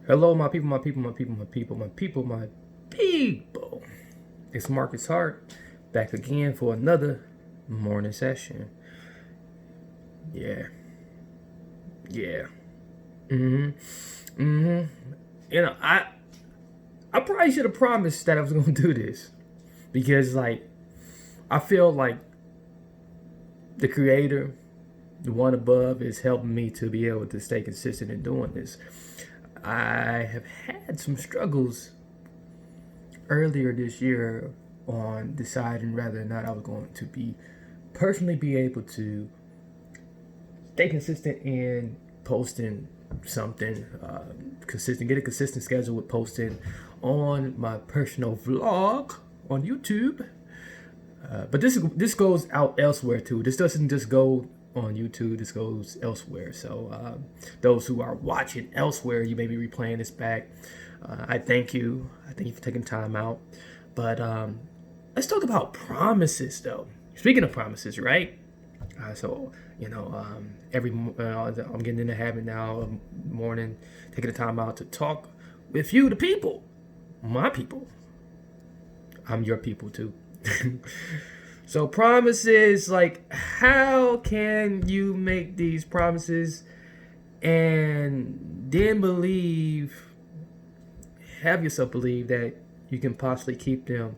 Hello, my people, my people, my people, my people, my people, my people. It's Marcus Hart back again for another morning session. Yeah. Yeah. Mm-hmm. Mm-hmm. You know, I probably should have promised that I was gonna do this. Because I feel like the creator, the one above, is helping me to be able to stay consistent in doing this. I have had some struggles earlier this year on deciding whether or not I was going to personally be able to stay consistent in posting something, get a consistent schedule with posting on my personal vlog on YouTube. But this goes out elsewhere too. This doesn't just go on YouTube. This goes elsewhere. So those who are watching elsewhere, you may be replaying this back. I thank you. I thank you for taking time out. But let's talk about promises, though. Speaking of promises, right? So I'm getting in the habit now of morning, taking the time out to talk with you, the people, my people. I'm your people too. So promises, how can you make these promises and then have yourself believe that you can possibly keep them?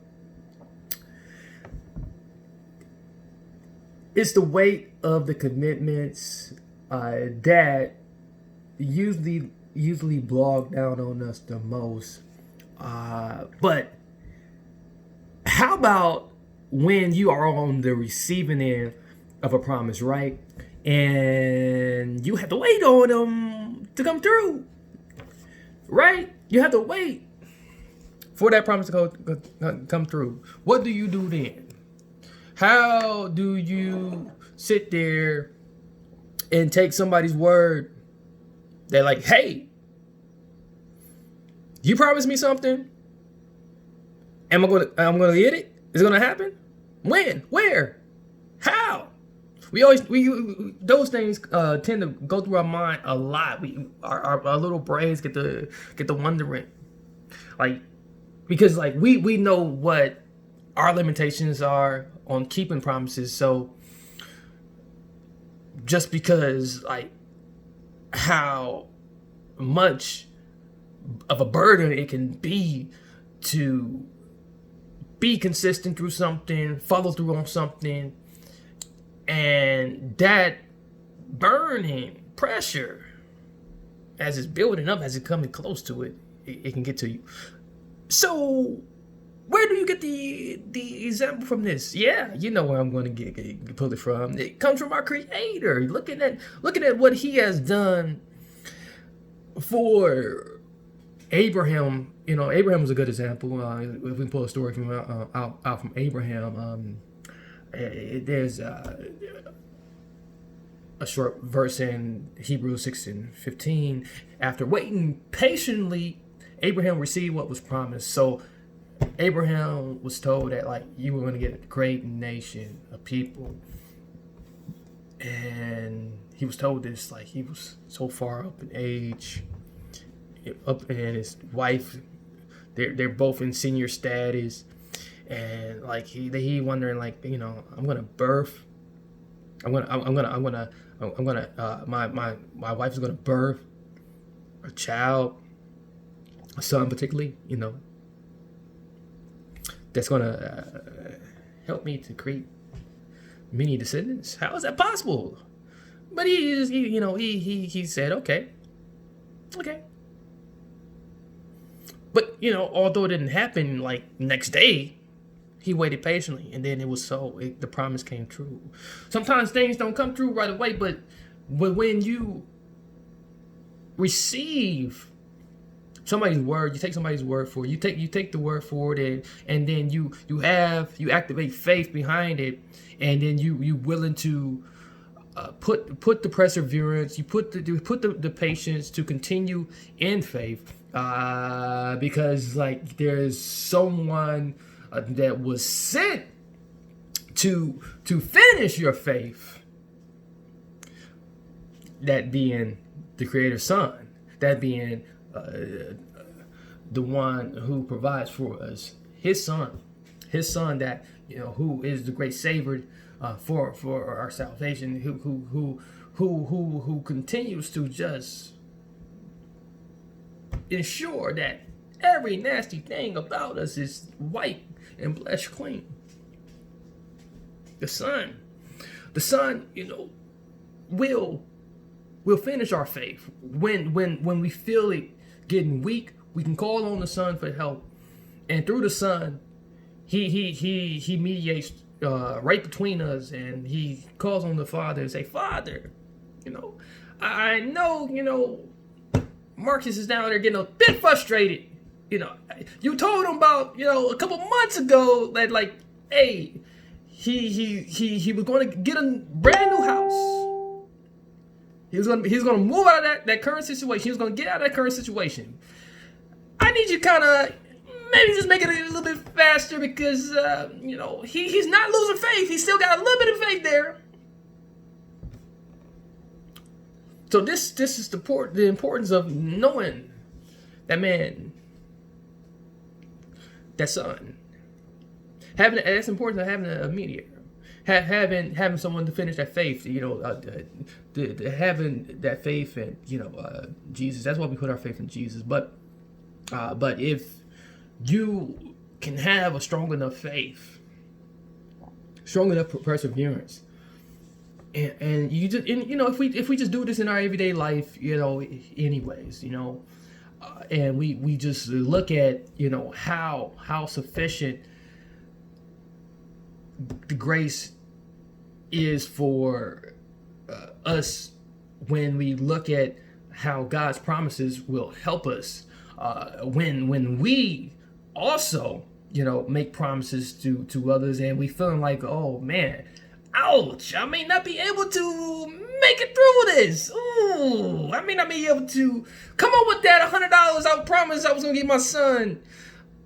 It's the weight of the commitments that usually blog down on us the most. But how about when you are on the receiving end of a promise, right? And you have to wait on them to come through, right? You have to wait for that promise to come through. What do you do then? How do you sit there and take somebody's word? They're like, hey, you promised me something. I'm gonna get it? Is it gonna happen? When? Where? How? Those things tend to go through our mind a lot. Our little brains get to wondering, because we know what our limitations are on keeping promises. So just because how much of a burden it can be to be consistent through something, follow through on something, and that burning pressure, as it's building up, as it's coming close to it, it can get to you. So where do you get the example from this? Yeah, you know where I'm going to pull it from. It comes from our Creator. Looking at what He has done for Abraham. You know, Abraham was a good example. If we pull a story from out from Abraham, there's a short verse in Hebrews 6:15. After waiting patiently, Abraham received what was promised. So Abraham was told that you were going to get a great nation of people, and he was told this he was so far up in age, and his wife, they're both in senior status, and he wondering I'm gonna birth, my wife is gonna birth a child, a son particularly, that's gonna help me to create many descendants. How is that possible? But he said okay. But although it didn't happen next day, he waited patiently, and then the promise came true. Sometimes things don't come true right away, but when you receive somebody's word, you take somebody's word for it. You take the word for it, and then you activate faith behind it, and then you willing to put the perseverance, you put the patience to continue in faith, because there's someone that was sent to finish your faith, that being the Creator's Son, that being the one who provides for us, his son that, who is the great savior for our salvation, who continues to just ensure that every nasty thing about us is white and blessed clean. The Son, will finish our faith. When we feel it getting weak, we can call on the Son for help, and through the Son, he mediates right between us, and he calls on the Father and say, Father, I know, Marcus is down there getting a bit frustrated. You told him about, a couple months ago that, like, hey, he was going to get a brand new house. He was going to move out of that current situation. He was going to get out of that current situation. I need you kind of maybe just make it a little bit faster because he's not losing faith. He's still got a little bit of faith there. So this is the importance of knowing that man, that Son. That's important to having a mediator, having someone to finish that faith. Having that faith in Jesus. That's why we put our faith in Jesus. But if you can have a strong enough faith, strong enough perseverance, and you just if we just do this in our everyday life, anyways, and we just look at how sufficient the grace is for us, when we look at how God's promises will help us when we also make promises to others, and we feeling like, oh man, ouch, I may not be able to make it through this. Ooh, I may not be able to come up with that $100 I promised I was gonna give my son.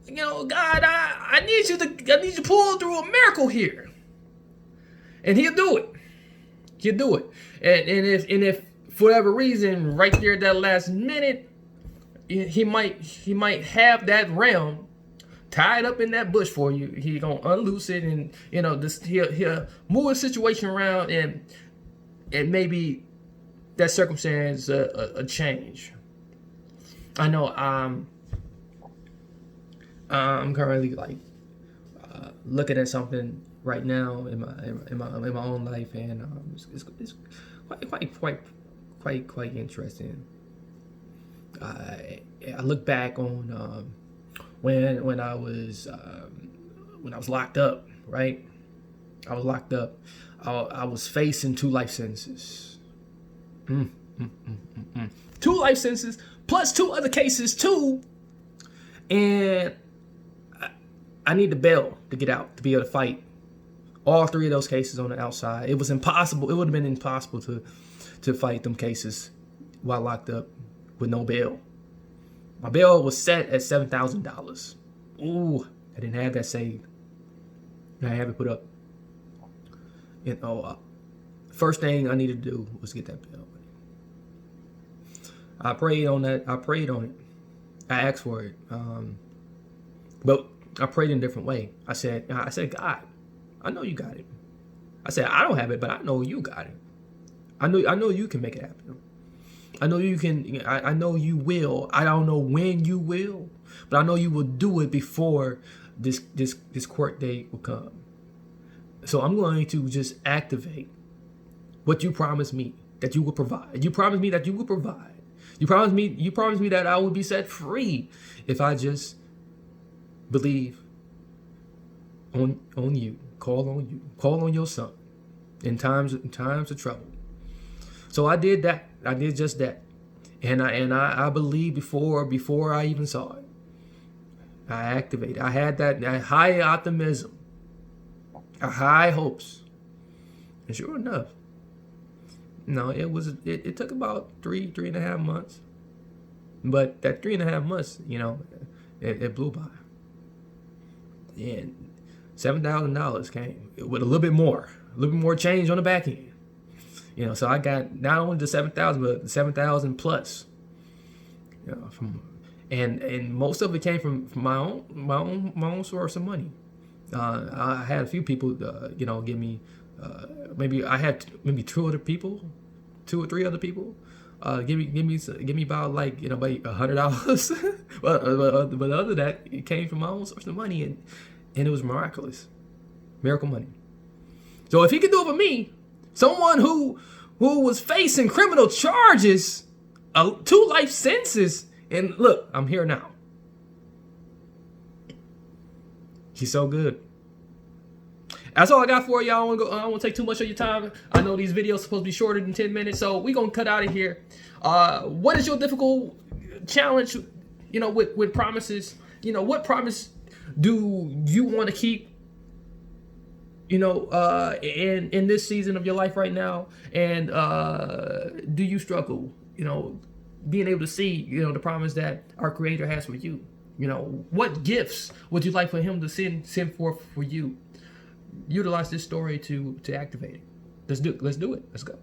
God, I need you to pull through a miracle here. And he'll do it. And if for whatever reason, right there at that last minute, he might have that ram tied up in that bush for you. He gonna unloose it, and he'll move the situation around, and maybe that circumstance a change. I know I'm currently looking at something right now in my own life, and it's quite interesting. I look back on when I was locked up, right? I was locked up. I was facing 2 life sentences. 2 life sentences plus 2 other cases too, and I need the bail to get out to be able to fight all 3 of those cases on the outside. It was impossible. It would have been impossible to fight them cases while locked up with no bail. My bail was set at $7,000. Ooh, I didn't have that saved. I have it put up. First thing I needed to do was get that bail. I prayed on that. I prayed on it. I asked for it. But I prayed in a different way. I said, God, I know you got it. I said, I don't have it, but I know you got it. I know you can make it happen. I know you can. I know you will. I don't know when you will, but I know you will do it before this court date will come. So I'm going to just activate what you promised me that you will provide. You promised me that you will provide. You promised me that I would be set free if I just believe on you, call on your Son in times of trouble. So I did that. I did just that, and I believed before I even saw it. I activated. I had that high optimism, high hopes, and sure enough, it took about 3.5 months, but that 3.5 months, it blew by. And $7,000 came with a little bit more change on the back end. So I got not only the 7,000, but 7,000 plus. And most of it came from my own source of money. I had a few people, give me, maybe I had maybe two or three other people, give me about like about $100. but other than that, it came from my own source of money, and it was miracle money. So if he can do it for me, someone who was facing criminal charges, 2 life sentences, and look, I'm here now. He's so good. That's all I got for y'all. I don't want to take too much of your time. I know these videos are supposed to be shorter than 10 minutes, so we're going to cut out of here. What is your difficult challenge, with promises? What promise do you want to keep, in this season of your life right now? And do you struggle, being able to see, the promise that our Creator has for you? What gifts would you like for Him to send forth for you? Utilize this story to activate it. Let's do it. Let's go.